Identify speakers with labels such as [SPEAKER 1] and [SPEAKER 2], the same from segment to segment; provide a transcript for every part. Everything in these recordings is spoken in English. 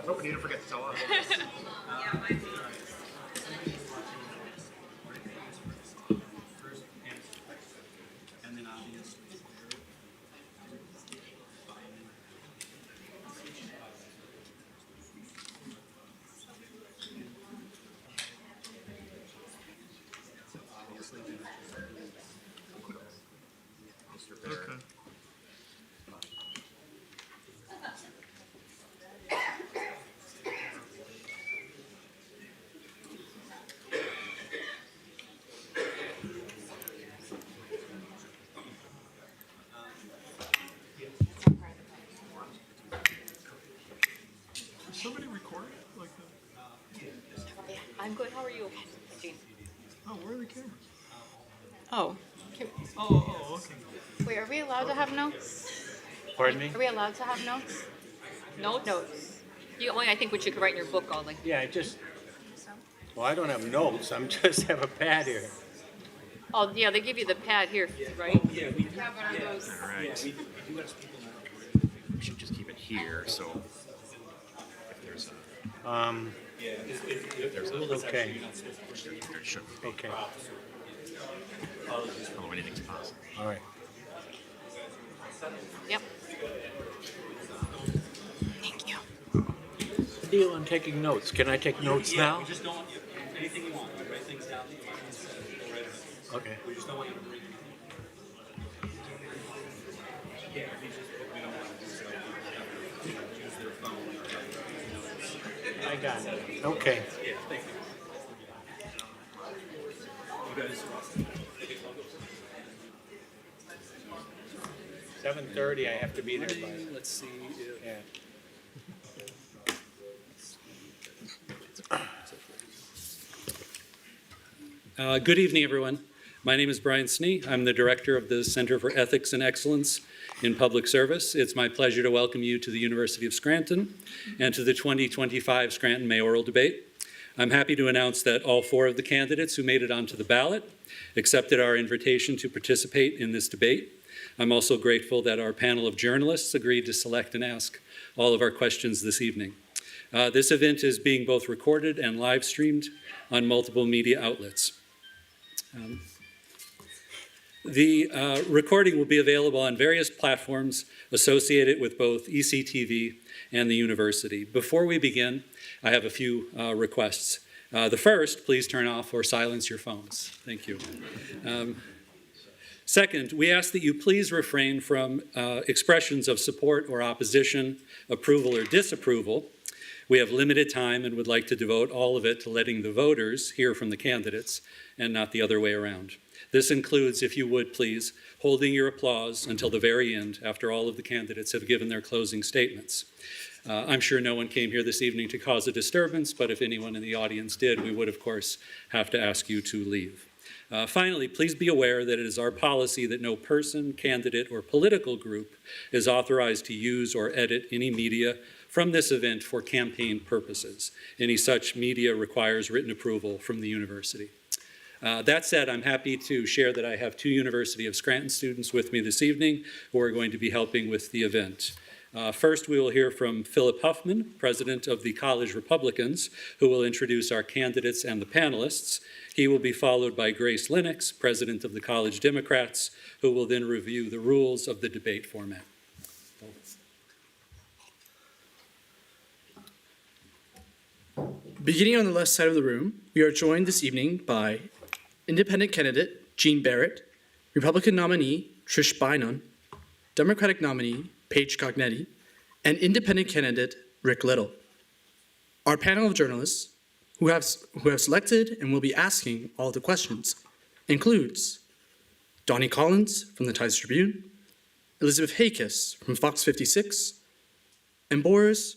[SPEAKER 1] Hope you didn't forget to tell us.
[SPEAKER 2] Okay. Is somebody recording it like that?
[SPEAKER 3] Yeah, I'm good. How are you? Jean?
[SPEAKER 2] Oh, where are the cameras?
[SPEAKER 3] Oh,
[SPEAKER 2] Oh, okay.
[SPEAKER 3] wait, are we allowed to have notes?
[SPEAKER 4] Pardon me?
[SPEAKER 3] Are we allowed to have notes? Notes? You only, I think, what you could write in your book, all like.
[SPEAKER 4] Yeah, well, I don't have notes. I'm just have a pad here.
[SPEAKER 3] Oh, yeah, they give you the pad here, right?
[SPEAKER 5] Yeah, we do.
[SPEAKER 3] Have one of those.
[SPEAKER 1] All right.
[SPEAKER 5] We do have people
[SPEAKER 1] We should just keep it here, so if there's a,
[SPEAKER 5] Yeah,
[SPEAKER 1] there's a,
[SPEAKER 4] Okay,
[SPEAKER 1] there should be,
[SPEAKER 4] okay,
[SPEAKER 1] although anything's possible.
[SPEAKER 4] all right.
[SPEAKER 3] Yep. Thank you.
[SPEAKER 4] Deal on taking notes. Can I take notes now?
[SPEAKER 5] We just don't want you, anything you want, you write things down that you want to say, go right ahead.
[SPEAKER 4] Okay.
[SPEAKER 5] We just don't want you to bring. Yeah, we don't want to do so. Use their phone.
[SPEAKER 4] I got it. Okay.
[SPEAKER 5] Yeah, thank you. You guys.
[SPEAKER 4] 7:30, I have to be there by.
[SPEAKER 5] Let's see if.
[SPEAKER 4] Yeah.
[SPEAKER 5] Good evening, everyone. My name is Brian Snee. I'm the director of the Center for Ethics and Excellence in Public Service. It's my pleasure to welcome you to the University of Scranton and to the 2025 Scranton Mayoral Debate. I'm happy to announce that all 4 of the candidates who made it onto the ballot accepted our invitation to participate in this debate. I'm also grateful that our panel of journalists agreed to select and ask all of our questions this evening. This event is being both recorded and live streamed on multiple media outlets. The recording will be available on various platforms associated with both ECTV and the university. Before we begin, I have a few requests. The first, please turn off or silence your phones. Thank you. Second, we ask that you please refrain from expressions of support or opposition, approval or disapproval. We have limited time and would like to devote all of it to letting the voters hear from the candidates and not the other way around. This includes, if you would please, holding your applause until the very end after all of the candidates have given their closing statements. I'm sure no one came here this evening to cause a disturbance, but if anyone in the audience did, we would, of course, have to ask you to leave. Finally, please be aware that it is our policy that no person, candidate, or political group is authorized to use or edit any media from this event for campaign purposes. Any such media requires written approval from the university. That said, I'm happy to share that I have 2 University of Scranton students with me this evening who are going to be helping with the event. First, we will hear from Philip Huffman, president of the College Republicans, who will introduce our candidates and the panelists. He will be followed by Grace Lennox, president of the College Democrats, who will then review the rules of the debate format.
[SPEAKER 6] Beginning on the left side of the room, we are joined this evening by Independent candidate Jean Barrett, Republican nominee Trish Bynum, Democratic nominee Paige Cognetti, and Independent candidate Rick Little. Our panel of journalists, who have selected and will be asking all the questions, includes Donnie Collins from the Times Tribune, Elizabeth Hakis from Fox 56, and Boris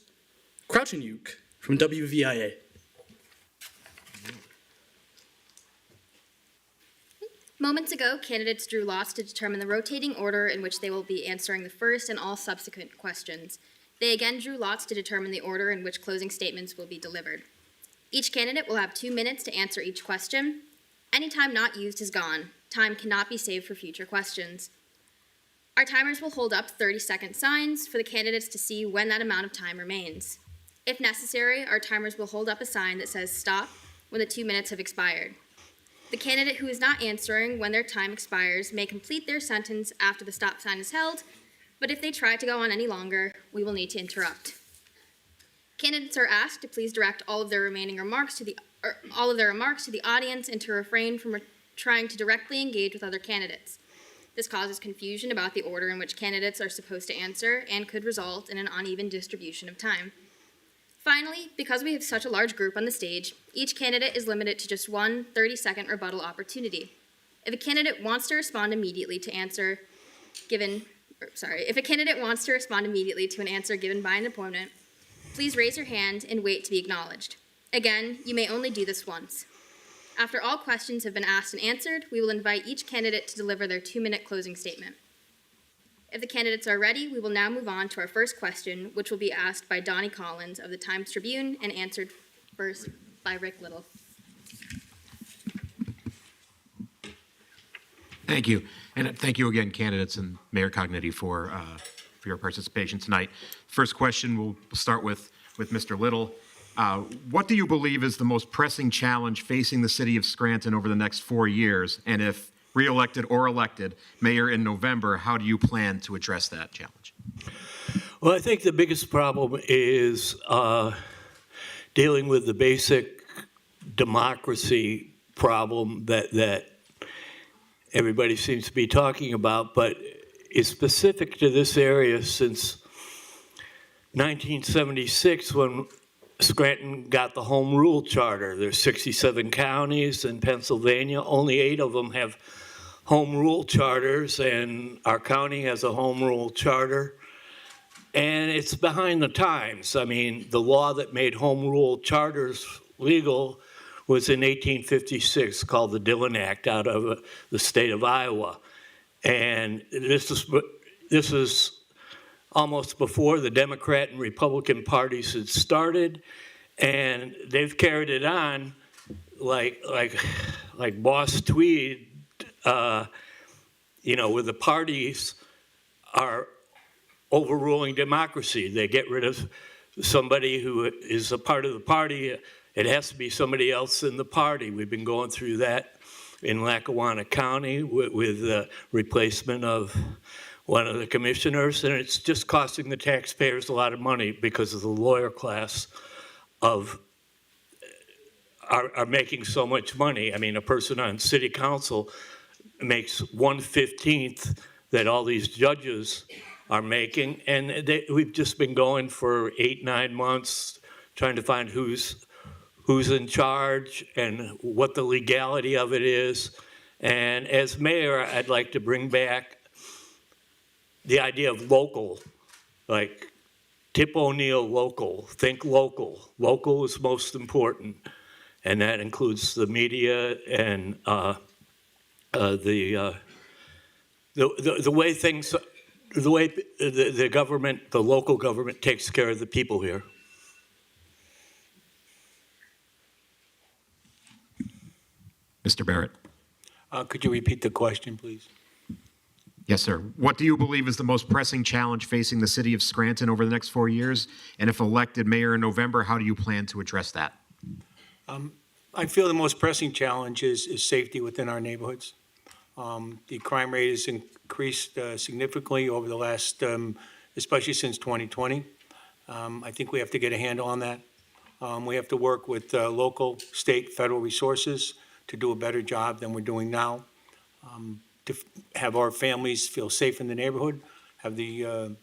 [SPEAKER 6] Krauchenyuk from WVIA.
[SPEAKER 7] Moments ago, candidates drew lots to determine the rotating order in which they will be answering the first and all subsequent questions. They again drew lots to determine the order in which closing statements will be delivered. Each candidate will have 2 minutes to answer each question. Any time not used is gone. Time cannot be saved for future questions. Our timers will hold up 30-second signs for the candidates to see when that amount of time remains. If necessary, our timers will hold up a sign that says "Stop" when the 2 minutes have expired. The candidate who is not answering when their time expires may complete their sentence after the stop sign is held, but if they try to go on any longer, we will need to interrupt. Candidates are asked to please direct all of their remarks to the audience and to refrain from trying to directly engage with other candidates. This causes confusion about the order in which candidates are supposed to answer and could result in an uneven distribution of time. Finally, because we have such a large group on the stage, each candidate is limited to just one 30-second rebuttal opportunity. If a candidate wants to respond immediately to an answer given by an opponent, please raise your hand and wait to be acknowledged. Again, you may only do this once. After all questions have been asked and answered, we will invite each candidate to deliver their 2-minute closing statement. If the candidates are ready, we will now move on to our first question, which will be asked by Donnie Collins of the Times-Tribune and answered first by Rick Little.
[SPEAKER 8] Thank you. And thank you again, candidates and Mayor Cognetti, for your participation tonight. First question, we'll start with Mr. Little. What do you believe is the most pressing challenge facing the city of Scranton over the next 4 years? And if re-elected or elected mayor in November, how do you plan to address that challenge?
[SPEAKER 4] Well, I think the biggest problem is dealing with the basic democracy problem that everybody seems to be talking about, but is specific to this area since 1976 when Scranton got the home rule charter. There's 67 counties in Pennsylvania. Only 8 of them have home rule charters, and our county has a home rule charter. And it's behind the times. I mean, the law that made home rule charters legal was in 1856, called the Dillon Act, out of the state of Iowa. And this is almost before the Democrat and Republican parties had started, and they've carried it on like Boss Tweed, where the parties are overruling democracy. They get rid of somebody who is a part of the party. It has to be somebody else in the party. We've been going through that in Lackawanna County with the replacement of one of the commissioners, and it's just costing the taxpayers a lot of money because of the lawyer class are making so much money. I mean, a person on city council makes 1/15 that all these judges are making, and we've just been going for 8-9 months trying to find who's in charge and what the legality of it is. And as mayor, I'd like to bring back the idea of local, like Tip O'Neill local, think local. Local is most important, and that includes the media and the way things, the way the government, the local government takes care of the people here.
[SPEAKER 8] Mr. Barrett.
[SPEAKER 4] Could you repeat the question, please?
[SPEAKER 8] Yes, sir. What do you believe is the most pressing challenge facing the city of Scranton over the next 4 years? And if elected mayor in November, how do you plan to address that?
[SPEAKER 4] I feel the most pressing challenge is safety within our neighborhoods. The crime rate has increased significantly over the last, especially since 2020. I think we have to get a handle on that. We have to work with local, state, federal resources to do a better job than we're doing now. To have our families feel safe in the neighborhood, have the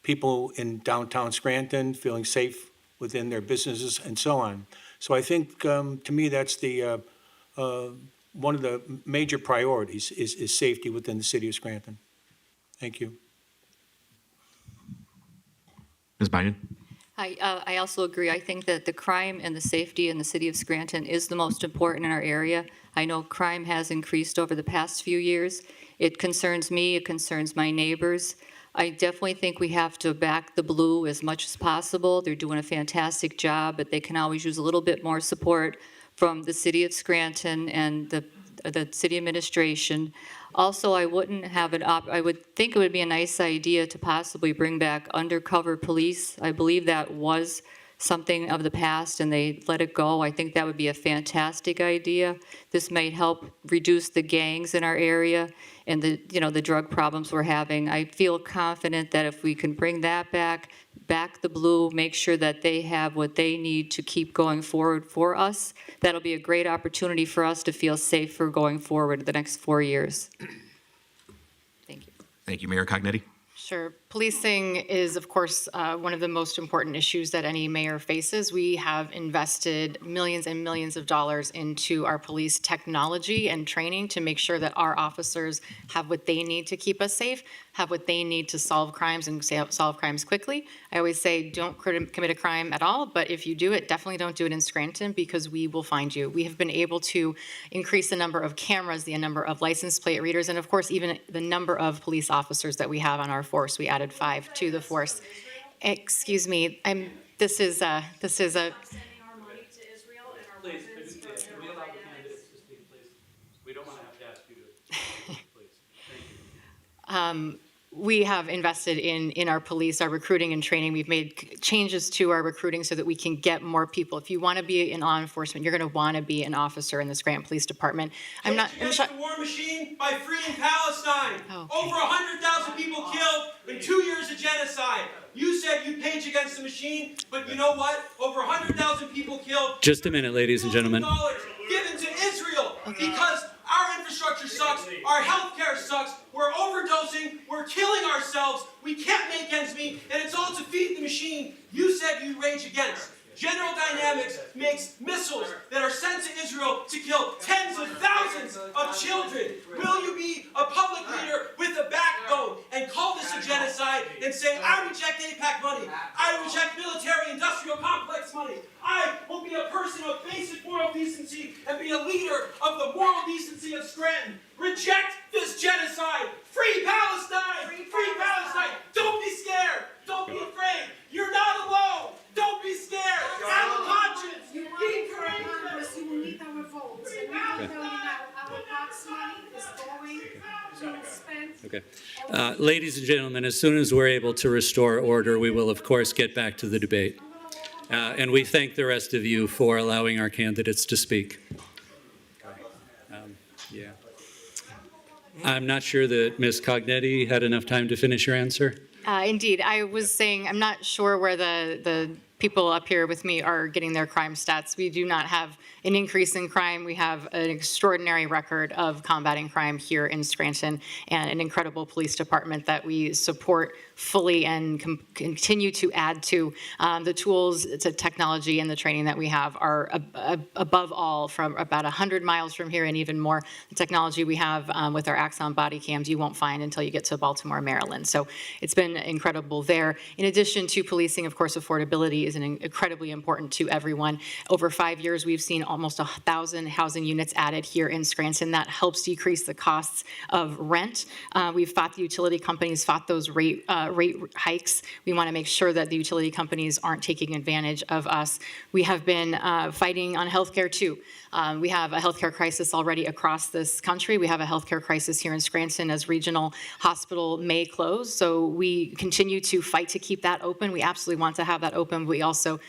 [SPEAKER 4] people in downtown Scranton feeling safe within their businesses and so on. So I think, to me, that's the one of the major priorities is safety within the city of Scranton. Thank you.
[SPEAKER 8] Ms. Biden?
[SPEAKER 3] I also agree. I think that the crime and the safety in the city of Scranton is the most important in our area. I know crime has increased over the past few years. It concerns me. It concerns my neighbors. I definitely think we have to back the Blue as much as possible. They're doing a fantastic job, but they can always use a little bit more support from the city of Scranton and the city administration. Also, I would think it would be a nice idea to possibly bring back undercover police. I believe that was something of the past and they let it go, I think that would be a fantastic idea. This might help reduce the gangs in our area and the drug problems we're having. I feel confident that if we can bring that back the blue, make sure that they have what they need to keep going forward for us, that'll be a great opportunity for us to feel safer going forward the next 4 years. Thank you.
[SPEAKER 8] Thank you, Mayor Cognetti.
[SPEAKER 9] Sure. Policing is, of course, one of the most important issues that any mayor faces. We have invested millions and millions of dollars into our police technology and training to make sure that our officers have what they need to keep us safe, have what they need to solve crimes and solve crimes quickly. I always say don't commit a crime at all, but if you do it, definitely don't do it in Scranton because we will find you. We have been able to increase the number of cameras, the number of license plate readers, and of course, even the number of police officers that we have on our force. We added 5 to the force. Excuse me, this is a.
[SPEAKER 10] Sending our money to Israel and our
[SPEAKER 4] Please,
[SPEAKER 10] weapons.
[SPEAKER 4] could we allow the candidates to speak, please? We don't want to have to ask you to, please. Thank you.
[SPEAKER 9] We have invested in our police, our recruiting and training. We've made changes to our recruiting so that we can get more people. If you want to be in law enforcement, you're going to want to be an officer in the Scranton Police Department. I'm
[SPEAKER 11] Against the war machine by freeing Palestine.
[SPEAKER 9] Okay.
[SPEAKER 11] Over 100,000 people killed in 2 years of genocide. You said you'd page against the machine, but you know what? Over 100,000 people killed.
[SPEAKER 5] Just a minute, ladies and gentlemen.
[SPEAKER 11] $1 given to Israel because our infrastructure sucks, our healthcare sucks, we're overdosing, we're killing ourselves, we can't make ends meet, and it's all to feed the machine you said you'd rage against. General Dynamics makes missiles that are sent to Israel to kill tens of thousands of children. Will you be a public leader with a backbone and call this a genocide and say, I reject AIPAC money, I reject military-industrial complex money, I will be a person of basic moral decency and be a leader of the moral decency of Scranton. Reject this genocide. Free Palestine! Free Palestine! Don't be scared! Don't be afraid! You're not alone! Don't be scared! Have a conscience! Be courageous!
[SPEAKER 10] You will need our votes. And we will tell you now, our tax money is going to be spent.
[SPEAKER 5] Okay. Ladies and gentlemen, as soon as we're able to restore order, we will, of course, get back to the debate. And we thank the rest of you for allowing our candidates to speak. Yeah. I'm not sure that Ms. Cognetti had enough time to finish your answer.
[SPEAKER 9] Indeed, I was saying I'm not sure where the people up here with me are getting their crime stats. We do not have an increase in crime. We have an extraordinary record of combating crime here in Scranton and an incredible police department that we support fully and continue to add to. The tools, the technology, and the training that we have are above all from about 100 miles from here and even more. The technology we have with our Axon body cams you won't find until you get to Baltimore, Maryland. So it's been incredible there. In addition to policing, of course, affordability is incredibly important to everyone. Over 5 years, we've seen almost 1,000 housing units added here in Scranton. That helps decrease the costs of rent. We've fought the utility companies, fought those rate hikes. We want to make sure that the utility companies aren't taking advantage of us. We have been fighting on healthcare too. We have a healthcare crisis already across this country. We have a healthcare crisis here in Scranton as regional hospital may close. So we continue to fight to keep that open. We absolutely want to have that open. We also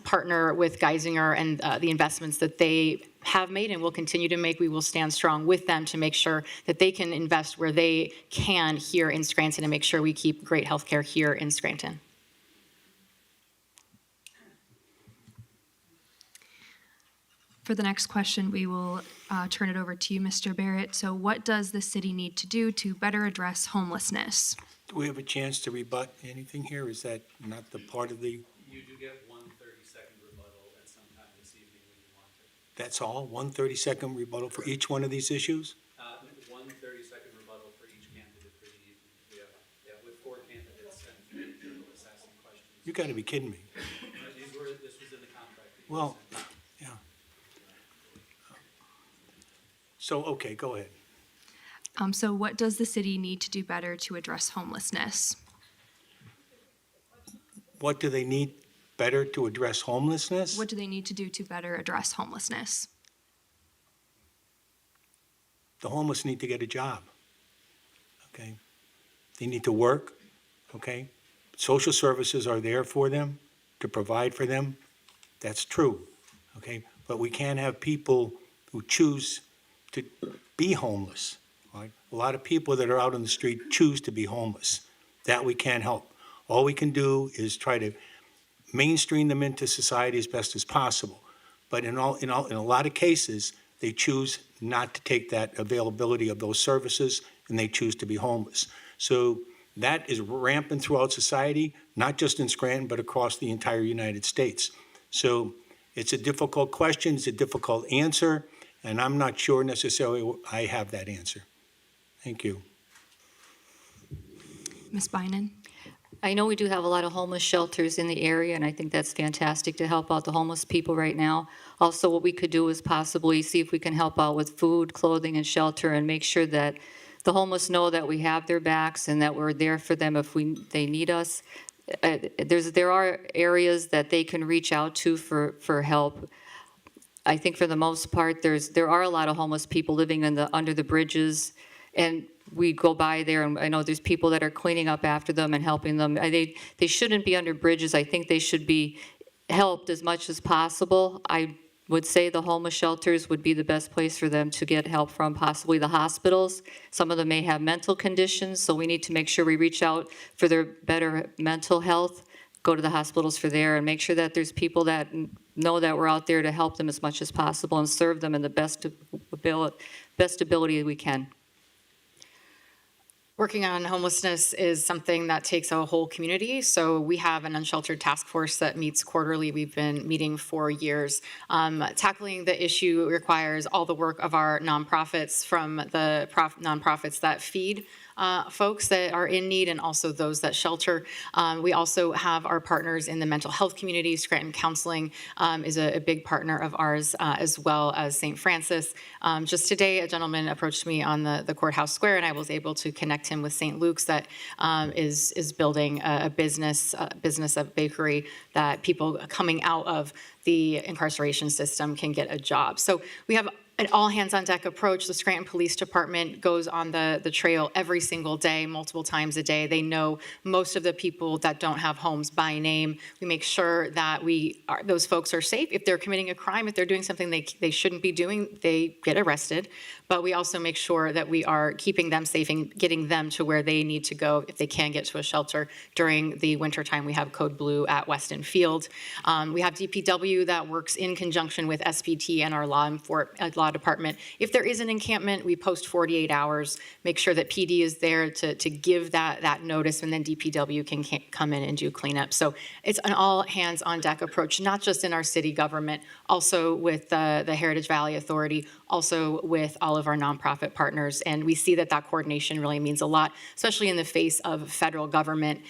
[SPEAKER 9] partner with Geisinger and the investments that they have made and will continue to make. We will stand strong with them to make sure that they can invest where they can here in Scranton and make sure we keep great healthcare here in Scranton.
[SPEAKER 12] For the next question, we will turn it over to you, Mr. Barrett. So what does the city need to do to better address homelessness?
[SPEAKER 13] Do we have a chance to rebut anything here? Is that not the part of the,
[SPEAKER 5] You do get 1 30-second rebuttal at some time this evening when you want it.
[SPEAKER 13] that's all? 1 30-second rebuttal for each one of these issues?
[SPEAKER 5] 1 30-second rebuttal for each candidate for the evening. We have with 4 candidates and 3 people asking questions.
[SPEAKER 13] You gotta be kidding me.
[SPEAKER 5] This was in the contract.
[SPEAKER 13] Well, yeah. So, okay, go ahead.
[SPEAKER 12] So what does the city need to do better to address homelessness?
[SPEAKER 13] What do they need better to address homelessness?
[SPEAKER 12] What do they need to do to better address homelessness?
[SPEAKER 13] The homeless need to get a job, okay? They need to work, okay? Social services are there for them, to provide for them, that's true, okay? But we can't have people who choose to be homeless, right? A lot of people that are out on the street choose to be homeless. That we can't help. All we can do is try to mainstream them into society as best as possible. But in a lot of cases, they choose not to take that availability of those services, and they choose to be homeless. So that is rampant throughout society, not just in Scranton, but across the entire United States. So it's a difficult question, it's a difficult answer, and I'm not sure necessarily I have that answer. Thank you.
[SPEAKER 12] Ms. Bynan?
[SPEAKER 3] I know we do have a lot of homeless shelters in the area, and I think that's fantastic to help out the homeless people right now. Also, what we could do is possibly see if we can help out with food, clothing, and shelter, and make sure that the homeless know that we have their backs and that we're there for them if they need us. There are areas that they can reach out to for help. I think for the most part, there are a lot of homeless people living under the bridges, and we go by there, and I know there's people that are cleaning up after them and helping them. They shouldn't be under bridges. I think they should be helped as much as possible. I would say the homeless shelters would be the best place for them to get help from, possibly the hospitals. Some of them may have mental conditions, so we need to make sure we reach out for their better mental health, go to the hospitals for there, and make sure that there's people that know that we're out there to help them as much as possible and serve them in the best ability we can.
[SPEAKER 9] Working on homelessness is something that takes a whole community. So we have an unsheltered task force that meets quarterly. We've been meeting for years. Tackling the issue requires all the work of our nonprofits, from the nonprofits that feed folks that are in need and also those that shelter. We also have our partners in the mental health community. Scranton Counseling is a big partner of ours, as well as St. Francis. Just today, a gentleman approached me on the courthouse square, and I was able to connect him with St. Luke's that is building a business of bakery that people coming out of the incarceration system can get a job. So we have an all-hands-on-deck approach. The Scranton Police Department goes on the trail every single day, multiple times a day. They know most of the people that don't have homes by name. We make sure that those folks are safe. If they're committing a crime, if they're doing something they shouldn't be doing, they get arrested. But we also make sure that we are keeping them safe and getting them to where they need to go if they can get to a shelter. During the wintertime, we have Code Blue at Weston Field. We have DPW that works in conjunction with SPT and our law department. If there is an encampment, we post 48 hours, make sure that PD is there to give that notice, and then DPW can come in and do cleanup. So it's an all hands on deck approach, not just in our city government, also with the Heritage Valley Authority, also with all of our nonprofit partners. And we see that coordination really means a lot, especially in the face of federal government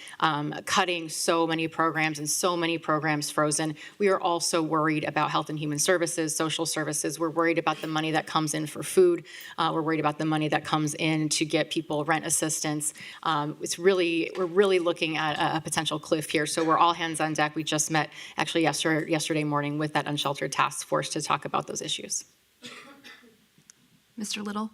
[SPEAKER 9] cutting so many programs and so many programs frozen. We are also worried about health and human services, social services. We're worried about the money that comes in for food. We're worried about the money that comes in to get people rent assistance. We're really looking at a potential cliff here. So we're all hands on deck. We just met actually yesterday morning with that unsheltered task force to talk about those issues.
[SPEAKER 12] Mr. Little?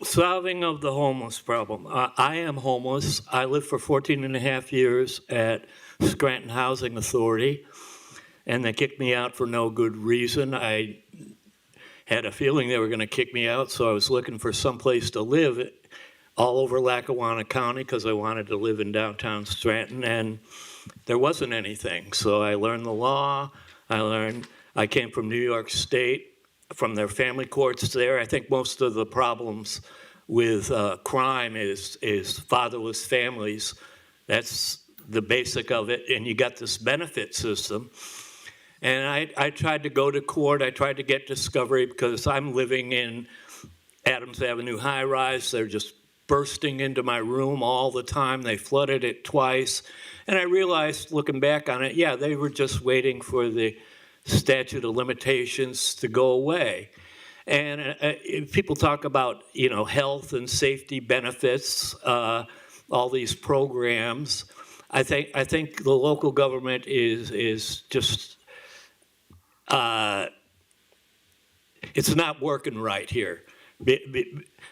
[SPEAKER 4] Solving of the homeless problem. I am homeless. I lived for 14 and a half years at Scranton Housing Authority, and they kicked me out for no good reason. I had a feeling they were going to kick me out, so I was looking for some place to live all over Lackawanna County because I wanted to live in downtown Scranton, and there wasn't anything. So I learned the law. I came from New York State, from their family courts there. I think most of the problems with crime is fatherless families. That's the basic of it, and you got this benefit system. And I tried to go to court. I tried to get discovery because I'm living in Adams Avenue high-rise. They're just bursting into my room all the time. They flooded it twice. And I realized, looking back on it, yeah, they were just waiting for the statute of limitations to go away. And people talk about, health and safety benefits, all these programs. I think the local government is just, it's not working right here.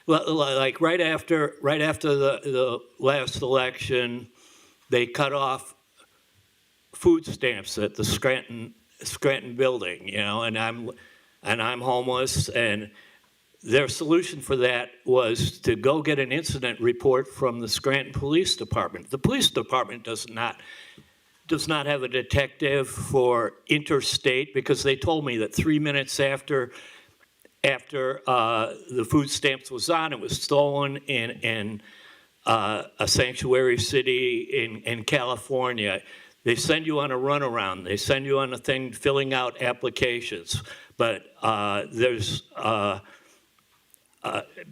[SPEAKER 4] Like right after the last election, they cut off food stamps at the Scranton building, you know, and I'm homeless, and their solution for that was to go get an incident report from the Scranton Police Department. The police department does not have a detective for interstate, because they told me that 3 minutes after the food stamps was on, it was stolen in a sanctuary city in California. They send you on a runaround. They send you on a thing filling out applications. But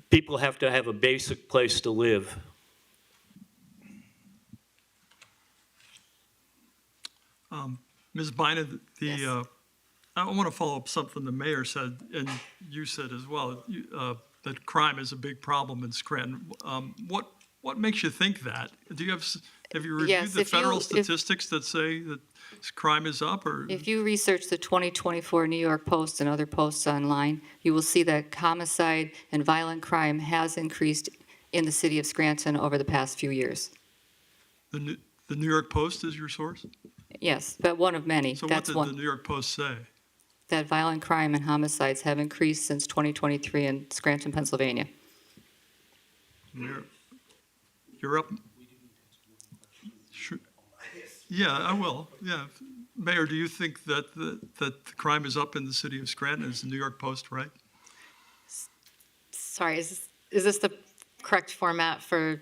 [SPEAKER 4] people have to have a basic place to live.
[SPEAKER 2] Ms. Bynum, I want to follow up something the mayor said, and you said as well, that crime is a big problem in Scranton. What makes you think that? Have you reviewed
[SPEAKER 3] Yes,
[SPEAKER 2] the federal statistics that say that crime is up? Or
[SPEAKER 3] If you research the 2024 New York Post and other posts online, you will see that homicide and violent crime has increased in the city of Scranton over the past few years.
[SPEAKER 2] the New York Post is your source?
[SPEAKER 3] Yes, but one of many.
[SPEAKER 2] So
[SPEAKER 3] That's
[SPEAKER 2] what did the New York Post say?
[SPEAKER 3] that violent crime and homicides have increased since 2023 in Scranton, Pennsylvania.
[SPEAKER 2] You're up. Sure. Yeah, I will. Yeah, Mayor, do you think that the crime is up in the city of Scranton? Is the New York Post right?
[SPEAKER 9] Sorry, is this the correct format for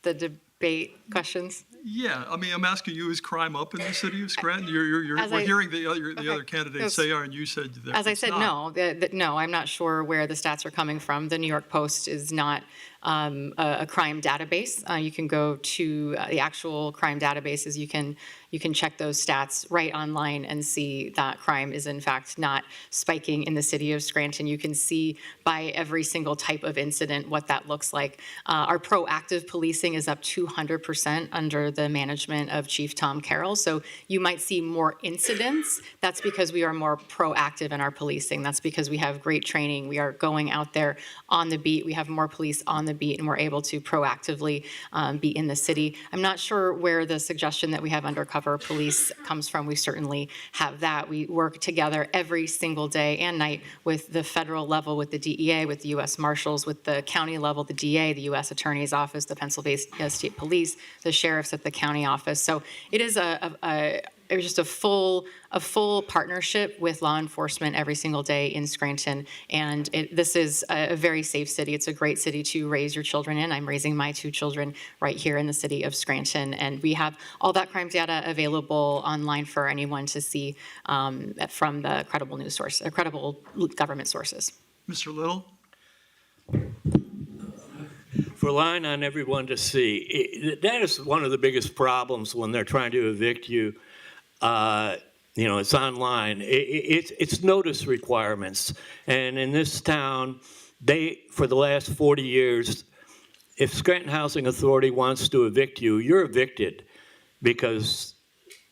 [SPEAKER 9] the debate questions?
[SPEAKER 2] Yeah, I mean, I'm asking you, is crime up in the city of Scranton? We're hearing the other candidates say are, and you said that
[SPEAKER 9] As I
[SPEAKER 2] it's
[SPEAKER 9] said,
[SPEAKER 2] not.
[SPEAKER 9] no, I'm not sure where the stats are coming from. The New York Post is not a crime database. You can go to the actual crime databases. You can check those stats right online and see that crime is in fact not spiking in the city of Scranton. You can see by every single type of incident what that looks like. Our proactive policing is up 200% under the management of Chief Tom Carroll. So you might see more incidents. That's because we are more proactive in our policing. That's because we have great training. We are going out there on the beat. We have more police on the beat, and we're able to proactively be in the city. I'm not sure where the suggestion that we have undercover police comes from. We certainly have that. We work together every single day and night with the federal level, with the DEA, with the U.S. Marshals, with the county level, the DA, the U.S. Attorney's Office, the Pennsylvania State Police, the sheriffs at the county office. So it is just a full partnership with law enforcement every single day in Scranton. And this is a very safe city. It's a great city to raise your children in. I'm raising my 2 children right here in the city of Scranton. And we have all that crime data available online for anyone to see from the credible news source, credible government sources.
[SPEAKER 2] Mr. Little?
[SPEAKER 4] For relying on everyone to see, that is one of the biggest problems when they're trying to evict you. It's online. It's notice requirements. And in this town, for the last 40 years, if Scranton Housing Authority wants to evict you, you're evicted because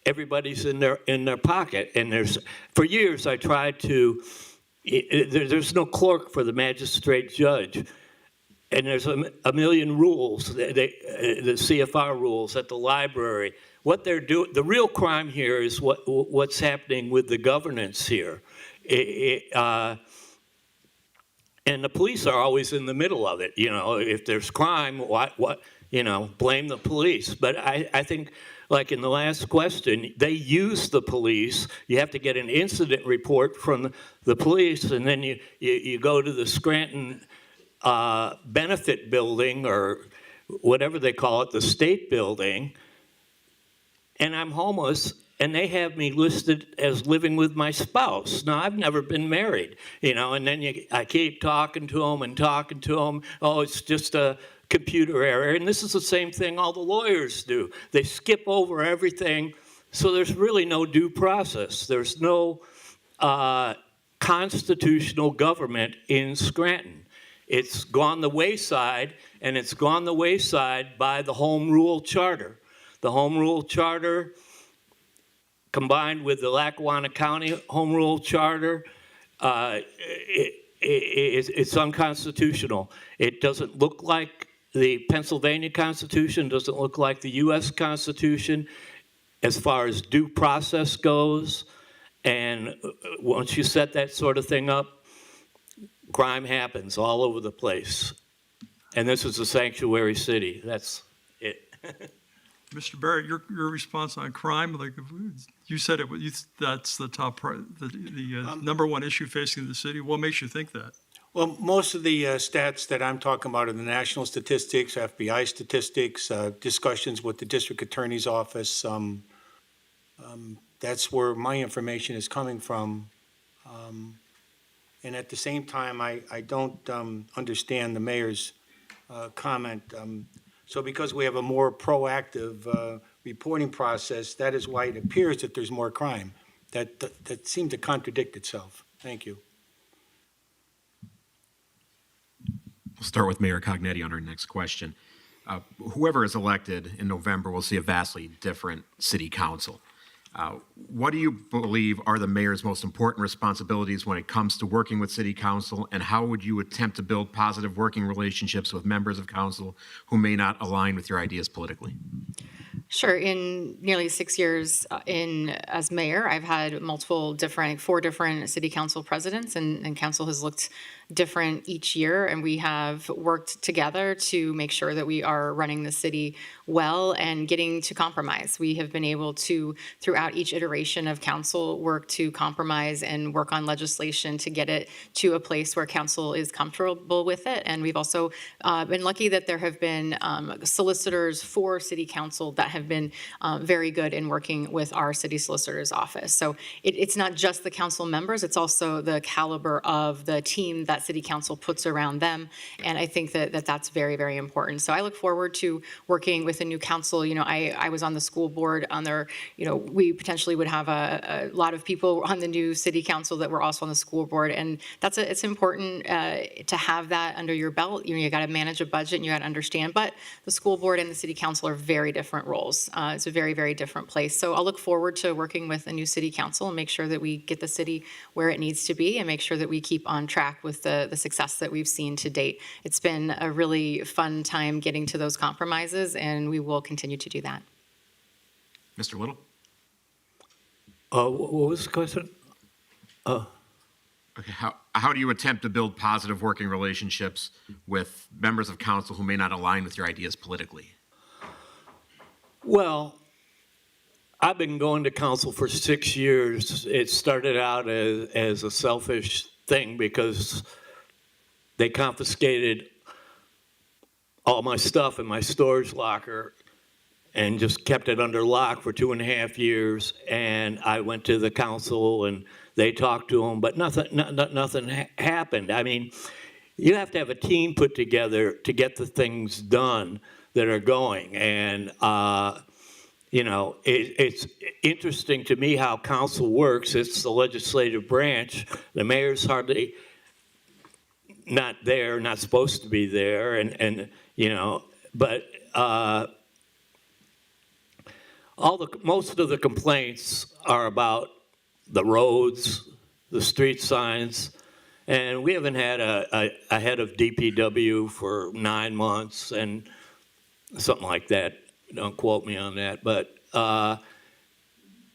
[SPEAKER 4] everybody's in their pocket. And for years I tried to, there's no clerk for the magistrate judge. And there's a million rules, the CFR rules at the library. What they're doing, the real crime here is what's happening with the governance here. And the police are always in the middle of it. If there's crime, blame the police. But I think, like in the last question, they use the police. You have to get an incident report from the police, and then you go to the Scranton benefit building, or whatever they call it, the state building, and I'm homeless, and they have me listed as living with my spouse. Now, I've never been married, and then I keep talking to them. Oh, it's just a computer error. And this is the same thing all the lawyers do. They skip over everything, so there's really no due process. There's no constitutional government in Scranton. It's gone the wayside, and it's gone the wayside by the Home Rule Charter. The Home Rule Charter, combined with the Lackawanna County Home Rule Charter, it's unconstitutional. It doesn't look like the Pennsylvania Constitution, doesn't look like the U.S. Constitution. as far as due process goes, and once you set that sort of thing up, crime happens all over the place. And this is a sanctuary city. That's it.
[SPEAKER 2] Mr. Barrett, your response on crime, like you said it, that's the top the number one issue facing the city. What makes you think that?
[SPEAKER 13] Well, most of the stats that I'm talking about are the national statistics, FBI statistics, discussions with the district attorney's office. That's where my information is coming from. And at the same time, I don't understand the mayor's comment. So because we have a more proactive reporting process, that is why it appears that there's more crime. That seemed to contradict itself. Thank you.
[SPEAKER 8] We'll start with Mayor Cognetti on our next question. Whoever is elected in November will see a vastly different city council. What do you believe are the mayor's most important responsibilities when it comes to working with city council, and how would you attempt to build positive working relationships with members of council who may not align with your ideas politically?
[SPEAKER 9] Sure. In nearly 6 years as mayor, I've had four different city council presidents, and council has looked different each year, and we have worked together to make sure that we are running the city well and getting to compromise. We have been able to, throughout each iteration of council, work to compromise and work on legislation to get it to a place where council is comfortable with it. And we've also been lucky that there have been solicitors for city council that have been very good in working with our city solicitor's office. So it's not just the council members, it's also the caliber of the team that city council puts around them. And I think that that's very, very important. So I look forward to working with a new council. You know, I was on the school board on their, you know, we potentially would have a lot of people on the new city council that were also on the school board. And it's important to have that under your belt. You know, you got to manage a budget and you got to understand, but the school board and the city council are very different roles. It's a very, very different place. So I'll look forward to working with a new city council and make sure that we get the city where it needs to be and make sure that we keep on track with the success that we've seen to date. It's been a really fun time getting to those compromises, and we will continue to do that.
[SPEAKER 8] Mr. Little?
[SPEAKER 4] What was the question?
[SPEAKER 8] Okay, how do you attempt to build positive working relationships with members of council who may not align with your ideas politically?
[SPEAKER 4] Well, I've been going to council for 6 years. It started out as a selfish thing because they confiscated all my stuff in my storage locker and just kept it under lock for 2.5 years. And I went to the council and they talked to them, but nothing happened. I mean, you have to have a team put together to get the things done that are going. And, you know, it's interesting to me how council works. It's the legislative branch. The mayor's hardly not there, not supposed to be there, and you know, but most of the complaints are about the roads, the street signs, and we haven't had a head of DPW for 9 months and something like that. Don't quote me on that, but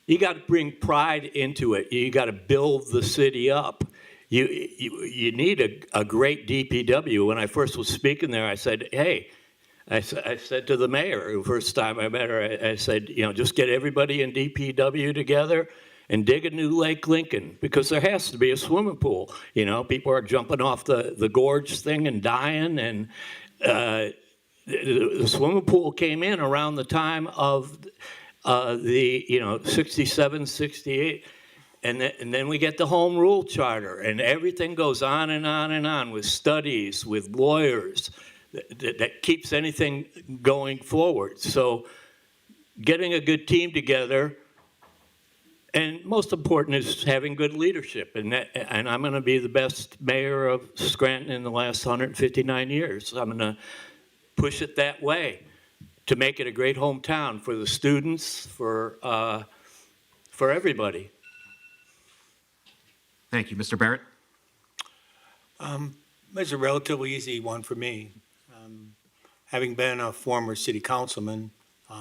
[SPEAKER 4] you got to bring pride into it. You got to build the city up. You need a great DPW. When I first was speaking there, I said, hey, I said to the mayor, the first time I met her, I said, you know, just get everybody in DPW together and dig a new Lake Lincoln, because there has to be a swimming pool. You know, people are jumping off the gorge thing and dying, and the swimming pool came in around the time of the, you know, 67, 68. And then we get the home rule charter, and everything goes on and on and on with studies, with lawyers, that keeps anything going forward. So getting a good team together, and most important is having good leadership. And I'm going to be the best mayor of Scranton in the last 159 years. I'm going to push it that way to make it a great hometown for the students, for everybody.
[SPEAKER 8] Thank you. Mr. Barrett?
[SPEAKER 13] It's a relatively easy one for me. Having been a former city councilman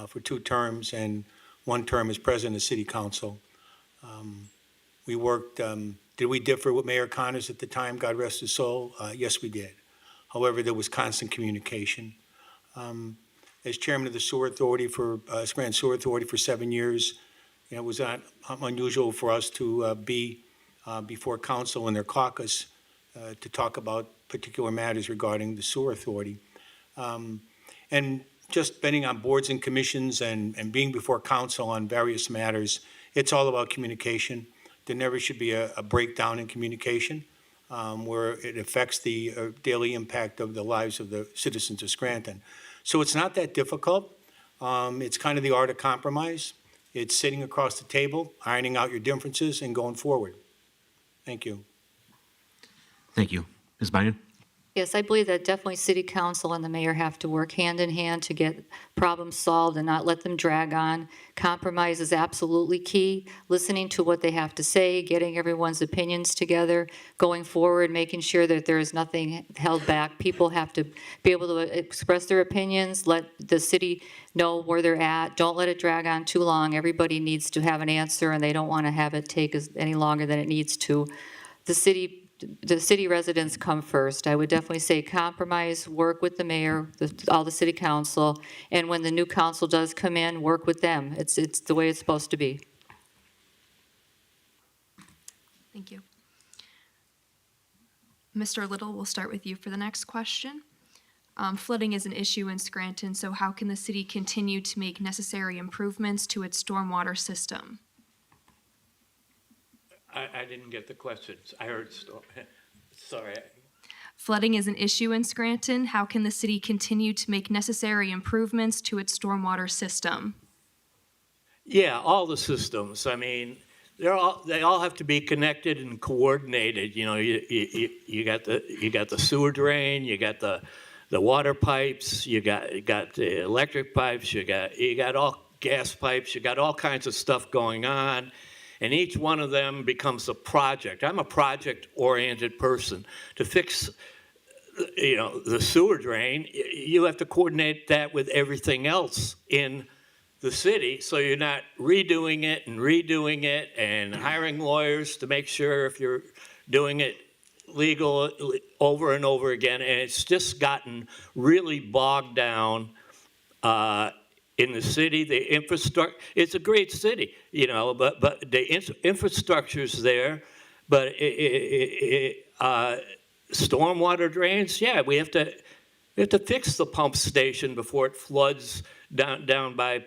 [SPEAKER 13] for 2 terms and one term as president of city council. We worked, did we differ with Mayor Connors at the time, God rest his soul? Yes, we did. However, there was constant communication. As chairman of the Sewer Authority for, Scranton Sewer Authority for 7 years, it was not unusual for us to be before council in their caucus to talk about particular matters regarding the sewer authority. And just being on boards and commissions and being before council on various matters, it's all about communication. There never should be a breakdown in communication where it affects the daily impact of the lives of the citizens of Scranton. So it's not that difficult. It's kind of the art of compromise. It's sitting across the table, ironing out your differences, and going forward. Thank you.
[SPEAKER 8] Thank you. Ms. Bynum?
[SPEAKER 3] Yes, I believe that definitely city council and the mayor have to work hand in hand to get problems solved and not let them drag on. Compromise is absolutely key. Listening to what they have to say, getting everyone's opinions together, going forward, making sure that there is nothing held back. People have to be able to express their opinions, let the city know where they're at. Don't let it drag on too long. Everybody needs to have an answer, and they don't want to have it take any longer than it needs to. The city residents come first. I would definitely say compromise, work with the mayor, all the city council, and when the new council does come in, work with them. It's the way it's supposed to be.
[SPEAKER 12] Thank you. Mr. Little, we'll start with you for the next question. Flooding is an issue in Scranton, so how can the city continue to make necessary improvements to its stormwater system?
[SPEAKER 4] I didn't get the questions. I heard storm. Sorry.
[SPEAKER 12] Flooding is an issue in Scranton. How can the city continue to make necessary improvements to its stormwater system?
[SPEAKER 4] Yeah, all the systems. I mean, they all have to be connected and coordinated. You know, you got the sewer drain, you got the water pipes, you got the electric pipes, you got all gas pipes, you got all kinds of stuff going on. And each one of them becomes a project. I'm a project-oriented person. To fix, the sewer drain, you have to coordinate that with everything else in the city, so you're not redoing it and hiring lawyers to make sure if you're doing it legal over and over again. And it's just gotten really bogged down in the city. The infrastructure, it's a great city, but the infrastructure's there, but stormwater drains, yeah, we have to fix the pump station before it floods down by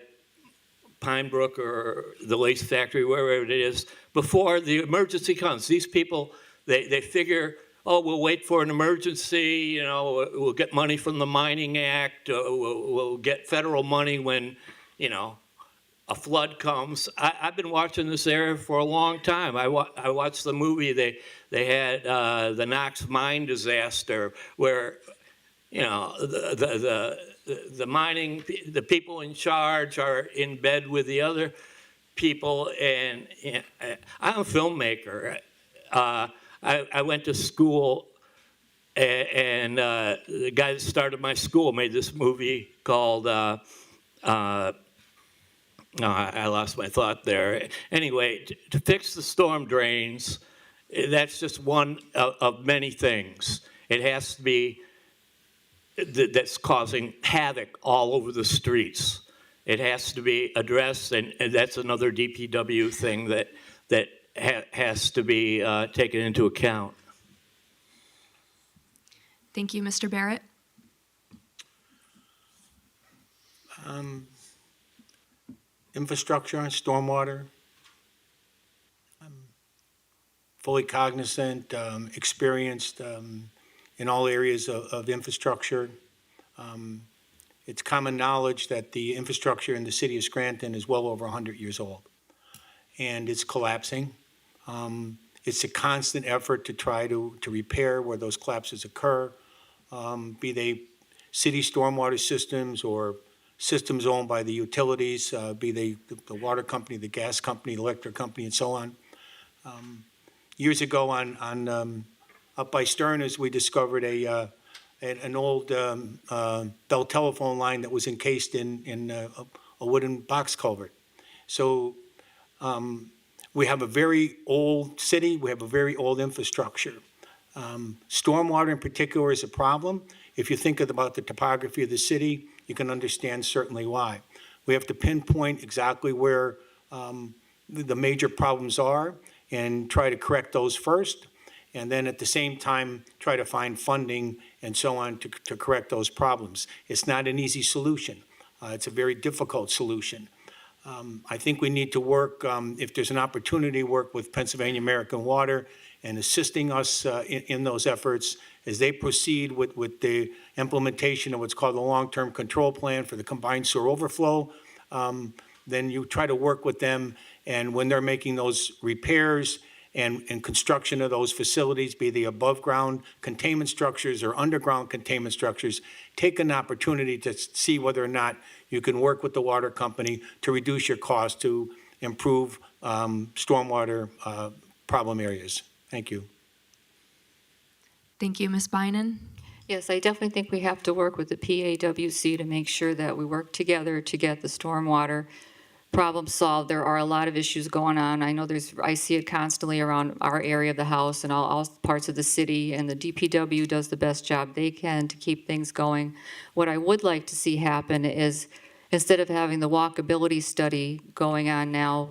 [SPEAKER 4] Pine Brook or the lace factory, wherever it is, before the emergency comes. These people, they figure, oh, we'll wait for an emergency, we'll get money from the Mining Act, we'll get federal money when, a flood comes. I've been watching this area for a long time. I watched the movie, they had the Knox mine disaster where, the mining, the people in charge are in bed with the other people, and I'm a filmmaker. I went to school, and the guy that started my school made this movie called, I lost my thought there. Anyway, to fix the storm drains, that's just one of many things. It has to be, that's causing havoc all over the streets. It has to be addressed, and that's another DPW thing that has to be taken into account.
[SPEAKER 12] Thank you, Mr. Barrett.
[SPEAKER 13] Infrastructure and stormwater. I'm fully cognizant, experienced in all areas of infrastructure. It's common knowledge that the infrastructure in the city of Scranton is well over 100 years old, and it's collapsing. It's a constant effort to try to repair where those collapses occur, be they city stormwater systems or systems owned by the utilities, be they the water company, the gas company, the electric company, and so on. Years ago up by Sterners, we discovered an old Bell telephone line that was encased in a wooden box culvert. So we have a very old city, we have a very old infrastructure. Stormwater in particular is a problem. If you think about the topography of the city, you can understand certainly why. We have to pinpoint exactly where the major problems are and try to correct those first, and then at the same time, try to find funding and so on to correct those problems. It's not an easy solution. It's a very difficult solution. I think we need to work, if there's an opportunity, work with Pennsylvania American Water and assisting us in those efforts as they proceed with the implementation of what's called the long-term control plan for the combined sewer overflow. Then you try to work with them, and when they're making those repairs and construction of those facilities, be they above-ground containment structures or underground containment structures, take an opportunity to see whether or not you can work with the water company to reduce your cost to improve stormwater problem areas. Thank you.
[SPEAKER 12] Thank you, Ms. Bynan.
[SPEAKER 3] Yes, I definitely think we have to work with the PAWC to make sure that we work together to get the stormwater problem solved. There are a lot of issues going on. I know I see it constantly around our area of the house and all parts of the city, and the DPW does the best job they can to keep things going. What I would like to see happen is, instead of having the walkability study going on now,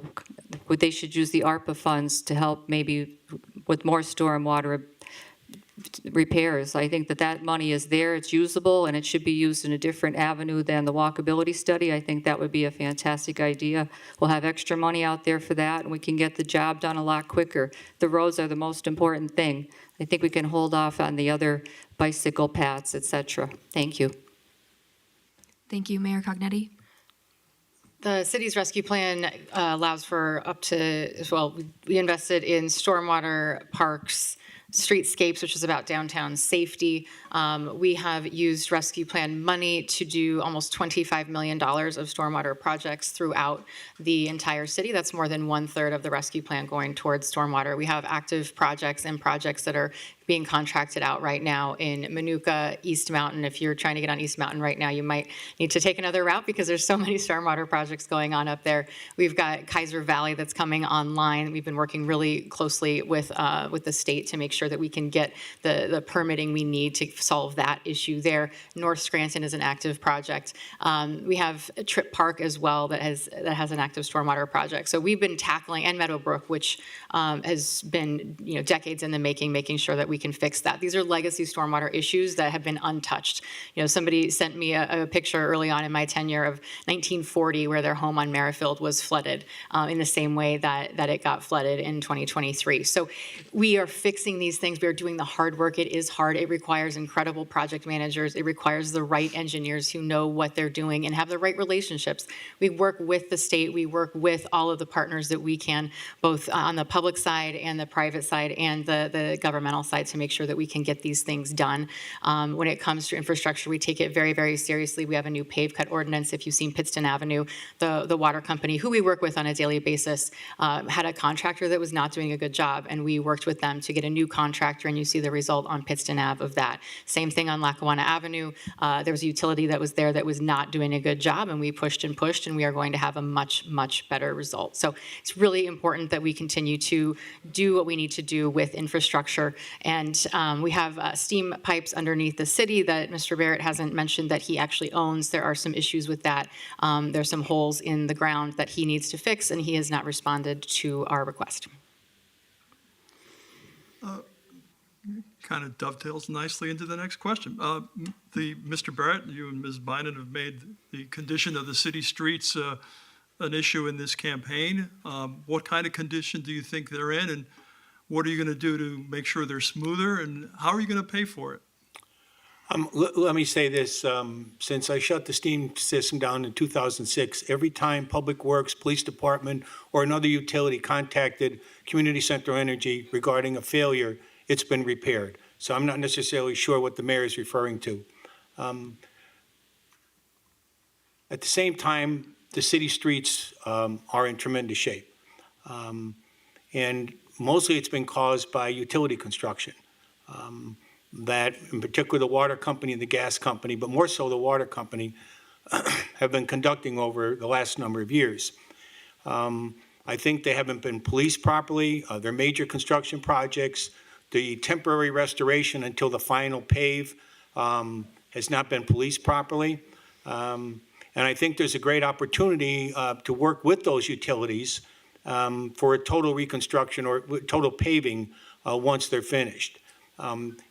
[SPEAKER 3] they should use the ARPA funds to help maybe with more stormwater repairs. I think that money is there, it's usable, and it should be used in a different avenue than the walkability study. I think that would be a fantastic idea. We'll have extra money out there for that, and we can get the job done a lot quicker. The roads are the most important thing. I think we can hold off on the other bicycle paths, etc. Thank you.
[SPEAKER 12] Thank you, Mayor Cognetti.
[SPEAKER 9] The city's rescue plan allows for up to, well, we invested in stormwater, parks, streetscapes, which is about downtown safety. We have used rescue plan money to do almost $25 million of stormwater projects throughout the entire city. That's more than 1/3 of the rescue plan going towards stormwater. We have active projects and projects that are being contracted out right now in Manuka, East Mountain. If you're trying to get on East Mountain right now, you might need to take another route because there's so many stormwater projects going on up there. We've got Kaiser Valley that's coming online. We've been working really closely with the state to make sure that we can get the permitting we need to solve that issue there. North Scranton is an active project. We have a Tripp Park as well that has an active stormwater project. So we've been tackling, and Meadowbrook, which has been decades in the making sure that we can fix that. These are legacy stormwater issues that have been untouched. Somebody sent me a picture early on in my tenure of 1940 where their home on Merrifield was flooded in the same way that it got flooded in 2023. So we are fixing these things. We are doing the hard work. It is hard. It requires incredible project managers. It requires the right engineers who know what they're doing and have the right relationships. We work with the state. We work with all of the partners that we can, both on the public side and the private side and the governmental side, to make sure that we can get these things done. When it comes to infrastructure, we take it very, very seriously. We have a new pave cut ordinance. If you've seen Pittston Avenue, the water company, who we work with on a daily basis, had a contractor that was not doing a good job, and we worked with them to get a new contractor, and you see the result on Pittston Ave of that. Same thing on Lackawanna Avenue. There was a utility that was there that was not doing a good job, and we pushed, and we are going to have a much, much better result. So it's really important that we continue to do what we need to do with infrastructure. And we have steam pipes underneath the city that Mr. Barrett hasn't mentioned that he actually owns. There are some issues with that. There's some holes in the ground that he needs to fix, and he has not responded to our request.
[SPEAKER 2] Kind of dovetails nicely into the next question. Mr. Barrett, you and Ms. Bynan have made the condition of the city streets an issue in this campaign. What kind of condition do you think they're in, and what are you going to do to make sure they're smoother, and how are you going to pay for it?
[SPEAKER 13] Let me say this, since I shut the steam system down in 2006, every time Public Works, Police Department, or another utility contacted Community Center Energy regarding a failure, it's been repaired. So I'm not necessarily sure what the mayor is referring to. At the same time, the city streets are in tremendous shape. And mostly it's been caused by utility construction. That, in particular, the water company and the gas company, but more so the water company, have been conducting over the last number of years. I think they haven't been policed properly. Their major construction projects, the temporary restoration until the final pave has not been policed properly. And I think there's a great opportunity to work with those utilities for a total reconstruction or total paving once they're finished.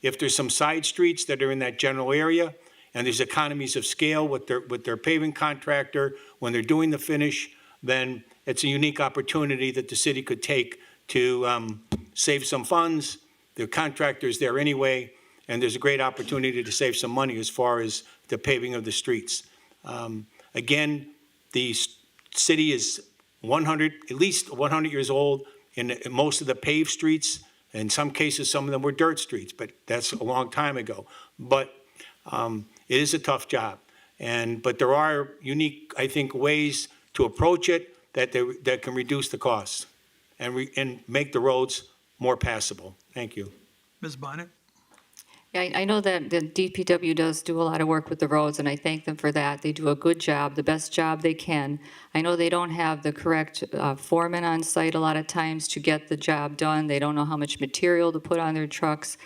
[SPEAKER 13] If there's some side streets that are in that general area, and there's economies of scale with their paving contractor when they're doing the finish, then it's a unique opportunity that the city could take to save some funds. The contractor's there anyway, and there's a great opportunity to save some money as far as the paving of the streets. Again, the city is at least 100 years old in most of the paved streets. In some cases, some of them were dirt streets, but that's a long time ago. But it is a tough job. But there are unique, I think, ways to approach it that can reduce the costs and make the roads more passable. Thank you.
[SPEAKER 2] Ms. Bynum?
[SPEAKER 3] Yeah, I know that the DPW does do a lot of work with the roads, and I thank them for that. They do a good job, the best job they can. I know they don't have the correct foreman on site a lot of times to get the job done. They don't know how much material to put on their trucks.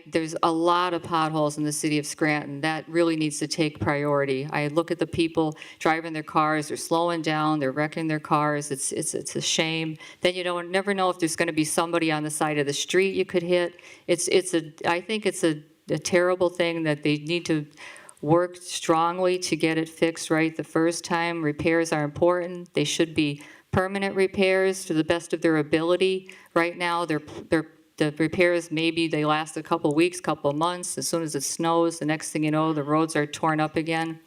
[SPEAKER 3] There's a lot of potholes in the city of Scranton. That really needs to take priority. I look at the people driving their cars, they're slowing down, they're wrecking their cars. It's a shame. Then you never know if there's going to be somebody on the side of the street you could hit. I think it's a terrible thing that they need to work strongly to get it fixed right the first time. Repairs are important. They should be permanent repairs to the best of their ability. Right now, the repairs, maybe they last a couple of weeks, couple of months. As soon as it snows, the next thing you know, the roads are torn up again.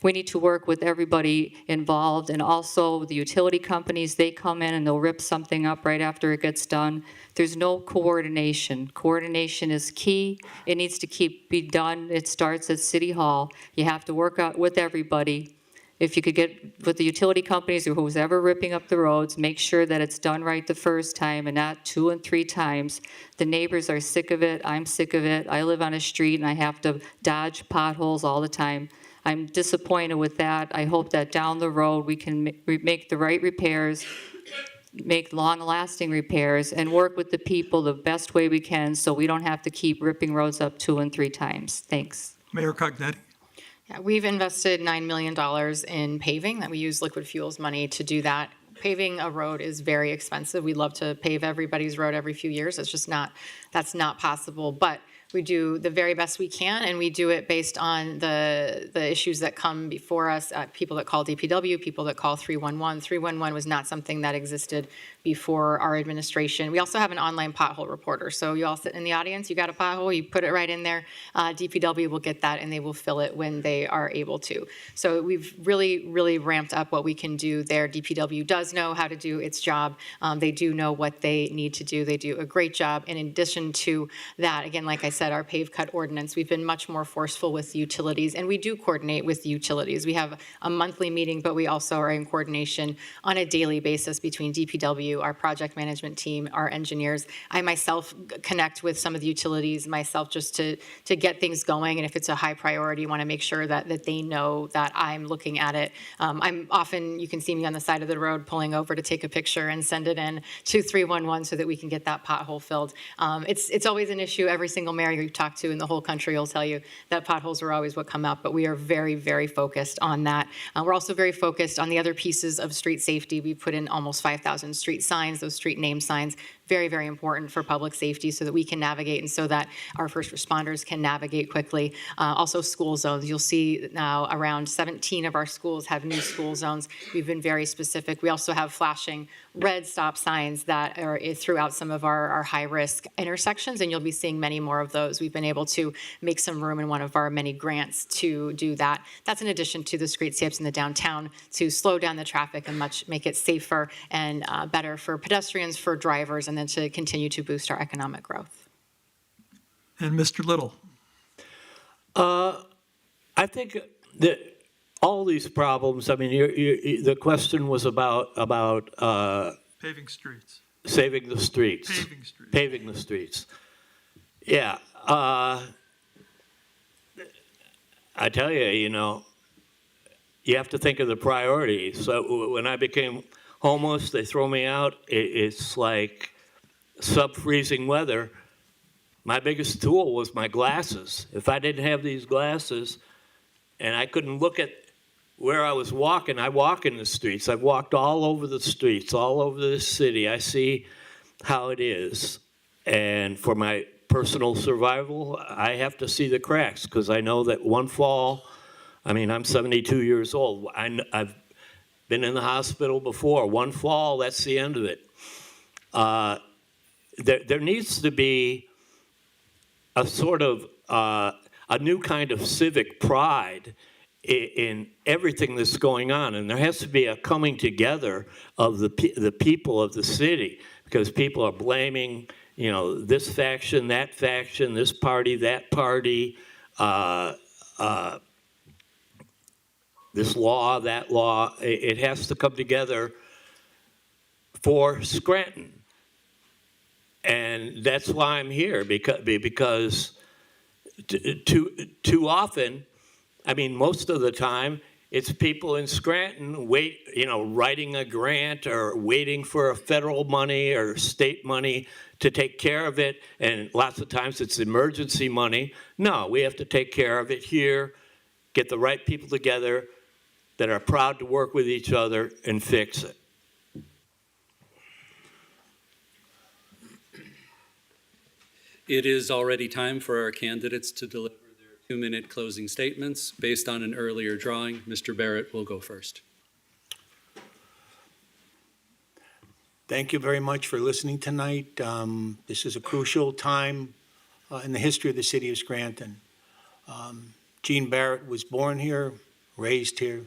[SPEAKER 3] We need to work with everybody involved, and also the utility companies. They come in and they'll rip something up right after it gets done. There's no coordination. Coordination is key. It needs to be done. It starts at City Hall. You have to work out with everybody. If you could get with the utility companies or who's ever ripping up the roads, make sure that it's done right the first time and not 2 and 3 times. The neighbors are sick of it. I'm sick of it. I live on a street and I have to dodge potholes all the time. I'm disappointed with that. I hope that down the road we can make the right repairs, make long-lasting repairs, and work with the people the best way we can so we don't have to keep ripping roads up 2 and 3 times. Thanks.
[SPEAKER 2] Mayor Cognetti?
[SPEAKER 9] Yeah, we've invested $9 million in paving, that we use liquid fuels money to do that. Paving a road is very expensive. We'd love to pave everybody's road every few years. That's not possible. But we do the very best we can, and we do it based on the issues that come before us, people that call DPW, people that call 311. 311 was not something that existed before our administration. We also have an online pothole reporter. So you all sit in the audience, you got a pothole, you put it right in there. DPW will get that, and they will fill it when they are able to. So we've really, really ramped up what we can do there. DPW does know how to do its job. They do know what they need to do. They do a great job. And in addition to that, again, like I said, our pave cut ordinance, we've been much more forceful with utilities, and we do coordinate with utilities. We have a monthly meeting, but we also are in coordination on a daily basis between DPW, our project management team, our engineers. I myself connect with some of the utilities myself just to get things going, and if it's a high priority, want to make sure that they know that I'm looking at it. I'm often, you can see me on the side of the road pulling over to take a picture and send it in to 311 so that we can get that pothole filled. It's always an issue. Every single mayor you talk to in the whole country will tell you that potholes are always what come up, but we are very, very focused on that. We're also very focused on the other pieces of street safety. We put in almost 5,000 street signs, those street name signs, very, very important for public safety so that we can navigate and so that our first responders can navigate quickly. Also school zones. You'll see now around 17 of our schools have new school zones. We've been very specific. We also have flashing red stop signs that are throughout some of our high-risk intersections, and you'll be seeing many more of those. We've been able to make some room in one of our many grants to do that. That's in addition to the streetscapes in the downtown to slow down the traffic and make it safer and better for pedestrians, for drivers, and then to continue to boost our economic growth.
[SPEAKER 2] And Mr. Little?
[SPEAKER 4] I think that all these problems, I mean, the question was about
[SPEAKER 2] Paving streets.
[SPEAKER 4] saving the streets.
[SPEAKER 2] Paving streets.
[SPEAKER 4] Paving the streets. Yeah. I tell you, you have to think of the priorities. So when I became homeless, they throw me out. It's like sub-freezing weather. My biggest tool was my glasses. If I didn't have these glasses and I couldn't look at where I was walking, I walk in the streets. I've walked all over the streets, all over the city. I see how it is. And for my personal survival, I have to see the cracks because I know that one fall, I mean, I'm 72 years old. I've been in the hospital before. One fall, that's the end of it. There needs to be a sort of a new kind of civic pride in everything that's going on, and there has to be a coming together of the people of the city, because people are blaming, you know, this faction, this party, that party, this law, that law. It has to come together for Scranton. And that's why I'm here, because too often, I mean, most of the time, it's people in Scranton writing a grant or waiting for a federal money or state money to take care of it. And lots of times it's emergency money. No, we have to take care of it here, get the right people together that are proud to work with each other and fix it.
[SPEAKER 5] It is already time for our candidates to deliver their 2-minute closing statements based on an earlier drawing. Mr. Barrett will go first.
[SPEAKER 13] Thank you very much for listening tonight. This is a crucial time in the history of the city of Scranton. Gene Barrett was born here, raised here,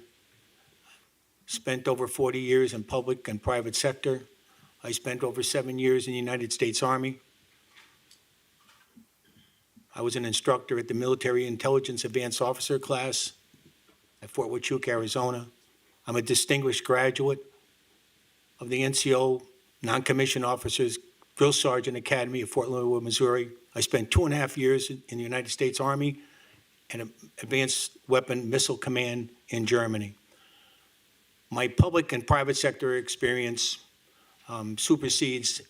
[SPEAKER 13] spent over 40 years in public and private sector. I spent over 7 years in the United States Army. I was an instructor at the Military Intelligence Advanced Officer class at Fort Huachuca, Arizona. I'm a distinguished graduate of the NCO Non-Commissioned Officers Drill Sergeant Academy of Fort Loyola, Missouri. I spent 2.5 years in the United States Army and Advanced Weapon Missile Command in Germany. My public and private sector experience supersedes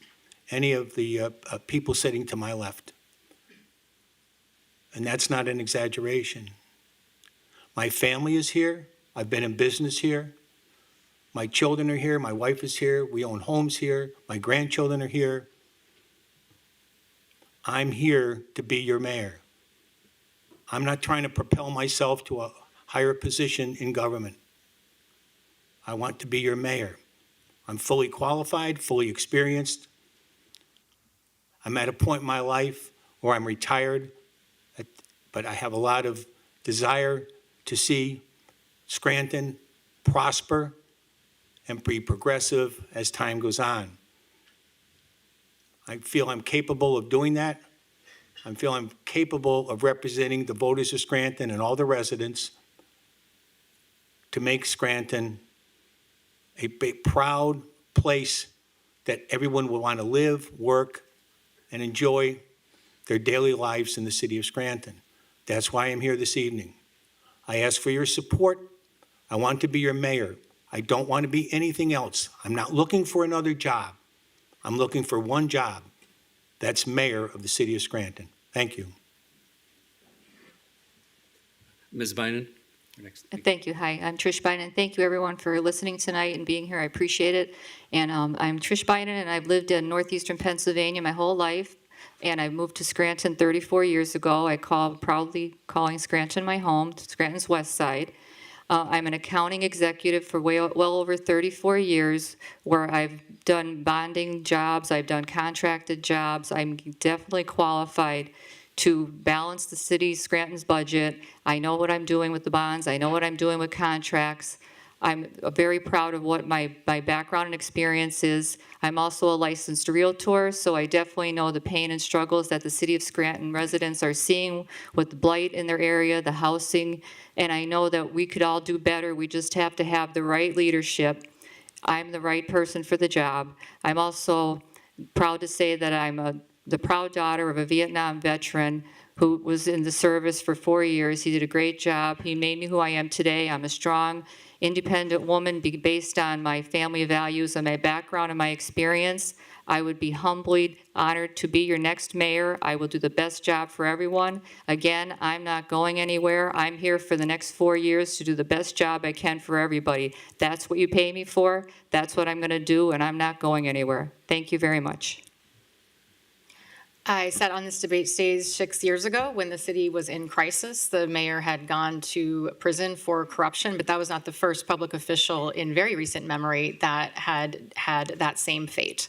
[SPEAKER 13] any of the people sitting to my left. And that's not an exaggeration. My family is here. I've been in business here. My children are here. My wife is here. We own homes here. My grandchildren are here. I'm here to be your mayor. I'm not trying to propel myself to a higher position in government. I want to be your mayor. I'm fully qualified, fully experienced. I'm at a point in my life where I'm retired, but I have a lot of desire to see Scranton prosper and be progressive as time goes on. I feel I'm capable of doing that. I feel I'm capable of representing the voters of Scranton and all the residents to make Scranton a proud place that everyone will want to live, work, and enjoy their daily lives in the city of Scranton. That's why I'm here this evening. I ask for your support. I want to be your mayor. I don't want to be anything else. I'm not looking for another job. I'm looking for one job. That's mayor of the city of Scranton. Thank you.
[SPEAKER 5] Ms. Bynum? Next.
[SPEAKER 3] Thank you. Hi, I'm Trish Bynum. Thank you, everyone, for listening tonight and being here. I appreciate it. And I'm Trish Bynum, and I've lived in northeastern Pennsylvania my whole life. And I moved to Scranton 34 years ago. I proudly calling Scranton my home, Scranton's west side. I'm an accounting executive for well over 34 years, where I've done bonding jobs, I've done contracted jobs. I'm definitely qualified to balance the city, Scranton's budget. I know what I'm doing with the bonds. I know what I'm doing with contracts. I'm very proud of what my background and experience is. I'm also a licensed realtor, so I definitely know the pain and struggles that the city of Scranton residents are seeing with the blight in their area, the housing, and I know that we could all do better. We just have to have the right leadership. I'm the right person for the job. I'm also proud to say that I'm the proud daughter of a Vietnam veteran who was in the service for 4 years. He did a great job. He made me who I am today. I'm a strong, independent woman based on my family values and my background and my experience. I would be humbly honored to be your next mayor. I will do the best job for everyone. Again, I'm not going anywhere. I'm here for the next 4 years to do the best job I can for everybody. That's what you pay me for. That's what I'm going to do, and I'm not going anywhere. Thank you very much.
[SPEAKER 9] I sat on this debate stage 6 years ago when the city was in crisis. The mayor had gone to prison for corruption, but that was not the first public official in very recent memory that had that same fate.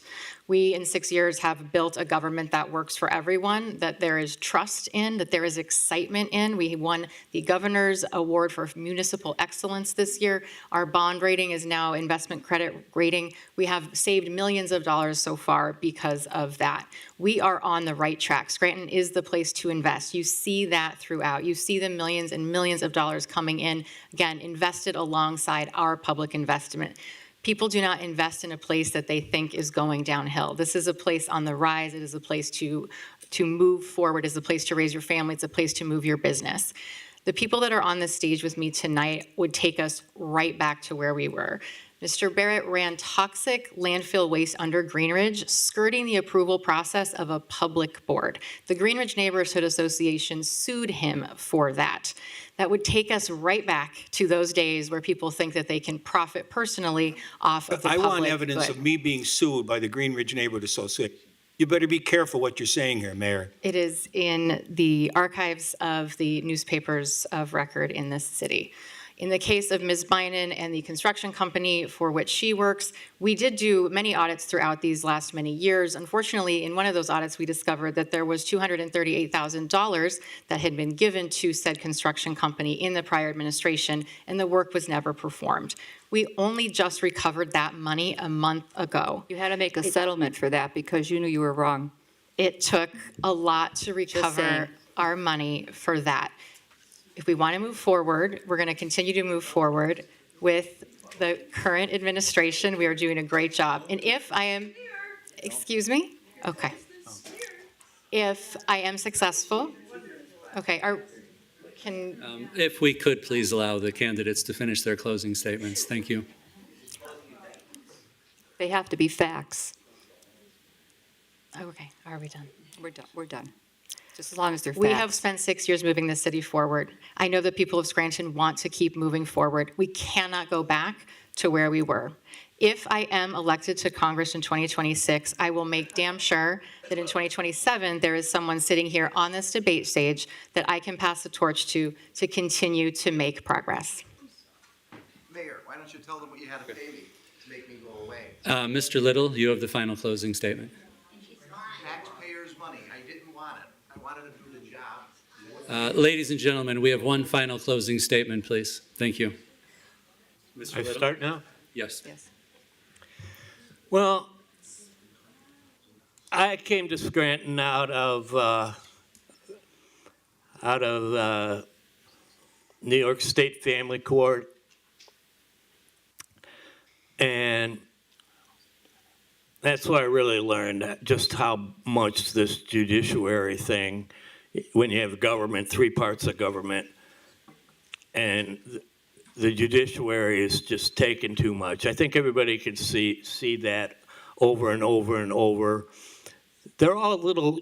[SPEAKER 9] We, in 6 years, have built a government that works for everyone, that there is trust in, that there is excitement in. We won the Governor's Award for Municipal Excellence this year. Our bond rating is now investment credit rating. We have saved millions of dollars so far because of that. We are on the right track. Scranton is the place to invest. You see that throughout. You see the millions and millions of dollars coming in, again, invested alongside our public investment. People do not invest in a place that they think is going downhill. This is a place on the rise. It is a place to move forward. It's a place to raise your family. It's a place to move your business. The people that are on this stage with me tonight would take us right back to where we were. Mr. Barrett ran toxic landfill waste under Greenridge, skirting the approval process of a public board. The Greenridge Neighborhood Association sued him for that. That would take us right back to those days where people think that they can profit personally off of the
[SPEAKER 13] I
[SPEAKER 9] public
[SPEAKER 13] want evidence
[SPEAKER 9] good.
[SPEAKER 13] of me being sued by the Greenridge Neighborhood Association. You better be careful what you're saying here, Mayor.
[SPEAKER 9] It is in the archives of the newspapers of record in this city. In the case of Ms. Bynon and the construction company for which she works, we did do many audits throughout these last many years. Unfortunately, in one of those audits, we discovered that there was $238,000 that had been given to said construction company in the prior administration, and the work was never performed. We only just recovered that money a month ago.
[SPEAKER 3] You had to make a settlement for that because you knew you were wrong.
[SPEAKER 9] It took a lot to
[SPEAKER 3] saying.
[SPEAKER 9] recover our money for that. If we want to move forward, we're going to continue to move forward with the current administration. We are doing a great job. And if I am, excuse me? Okay. If I am successful, okay,
[SPEAKER 5] If we could please allow the candidates to finish their closing statements. Thank you.
[SPEAKER 3] They have to be facts.
[SPEAKER 9] okay, are we done?
[SPEAKER 3] We're done. Just as long as they're facts.
[SPEAKER 9] We have spent 6 years moving the city forward. I know the people of Scranton want to keep moving forward. We cannot go back to where we were. If I am elected to Congress in 2026, I will make damn sure that in 2027, there is someone sitting here on this debate stage that I can pass the torch to continue to make progress.
[SPEAKER 14] Mayor, why don't you tell them what you had to pay me to make me go away?
[SPEAKER 5] Mr. Little, you have the final closing statement.
[SPEAKER 14] Taxpayers' money. I didn't want it. I wanted to do the job.
[SPEAKER 5] Ladies and gentlemen, we have one final closing statement, please. Thank you. Mr.
[SPEAKER 4] I
[SPEAKER 5] Little?
[SPEAKER 4] start now?
[SPEAKER 5] Yes.
[SPEAKER 3] Yes.
[SPEAKER 4] Well, I came to Scranton out of New York State Family Court, and that's where I really learned just how much this judiciary thing, when you have government, three parts of government, and the judiciary is just taking too much. I think everybody can see that over and over and over. They're all little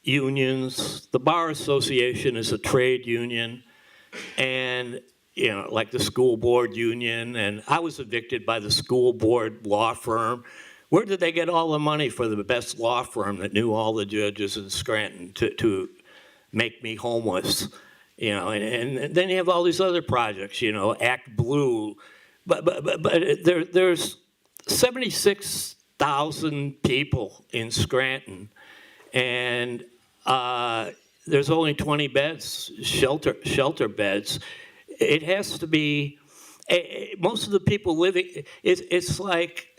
[SPEAKER 4] unions. The Bar Association is a trade union, and like the school board union, and I was evicted by the school board law firm. Where did they get all the money for the best law firm that knew all the judges in Scranton to make me homeless? And then you have all these other projects, Act Blue, but there's 76,000 people in Scranton, and there's only 20 beds, shelter beds. It has to be, most of the people living, it's like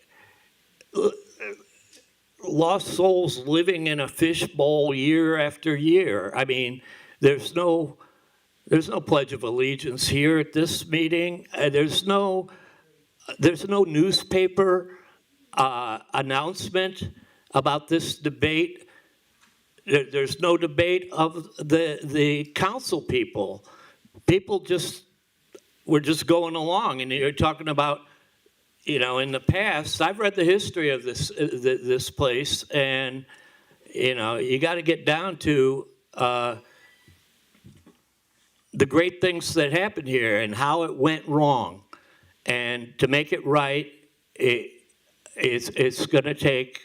[SPEAKER 4] lost souls living in a fishbowl year after year. I mean, there's no Pledge of Allegiance here at this meeting. There's no newspaper announcement about this debate. There's no debate of the council people. People we're just going along, and you're talking about, in the past, I've read the history of this place, and, you got to get down to the great things that happened here and how it went wrong. And to make it right, it's going to take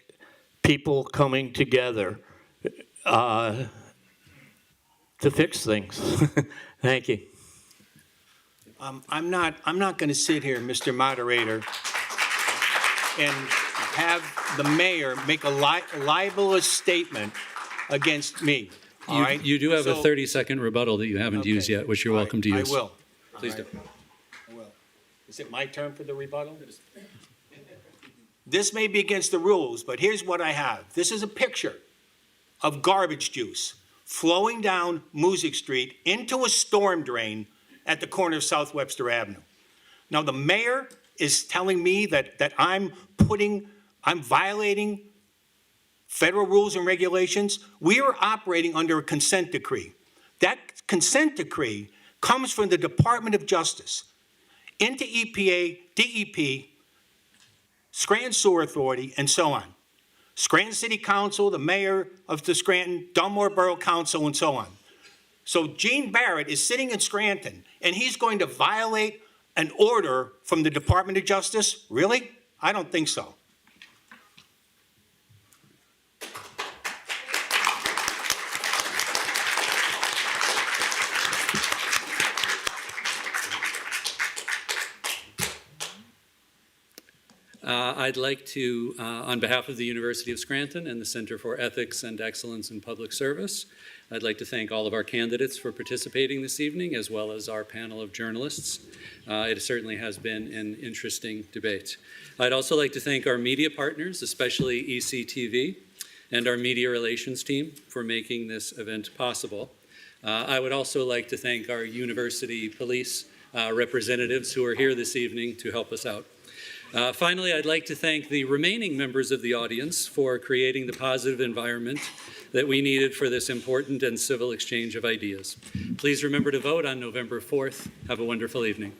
[SPEAKER 4] people coming together to fix things. Thank you.
[SPEAKER 13] I'm not going to sit here, Mr. Moderator, and have the mayor make a libelous statement against me. All right?
[SPEAKER 5] You do have a
[SPEAKER 13] So-
[SPEAKER 5] 30-second rebuttal that you haven't
[SPEAKER 13] Okay.
[SPEAKER 5] used yet, which you're
[SPEAKER 13] All
[SPEAKER 5] welcome to
[SPEAKER 13] right,
[SPEAKER 5] use.
[SPEAKER 13] I will.
[SPEAKER 5] Please do.
[SPEAKER 13] I will. Is it my turn for the rebuttal? This may be against the rules, but here's what I have. This is a picture of garbage juice flowing down Music Street into a storm drain at the corner of South Webster Avenue. Now, the mayor is telling me that I'm violating federal rules and regulations. We are operating under a consent decree. That consent decree comes from the Department of Justice into EPA, DEP, Scranton Sewer Authority, and so on. Scranton City Council, the mayor of the Scranton, Dunmore Borough Council, and so on. So Gene Barrett is sitting in Scranton, and he's going to violate an order from the Department of Justice? Really? I don't think so.
[SPEAKER 5] I'd like to, on behalf of the University of Scranton and the Center for Ethics and Excellence in Public Service, I'd like to thank all of our candidates for participating this evening, as well as our panel of journalists. It certainly has been an interesting debate. I'd also like to thank our media partners, especially ECTV, and our media relations team for making this event possible. I would also like to thank our university police representatives who are here this evening to help us out. Finally, I'd like to thank the remaining members of the audience for creating the positive environment that we needed for this important and civil exchange of ideas. Please remember to vote on November 4th. Have a wonderful evening.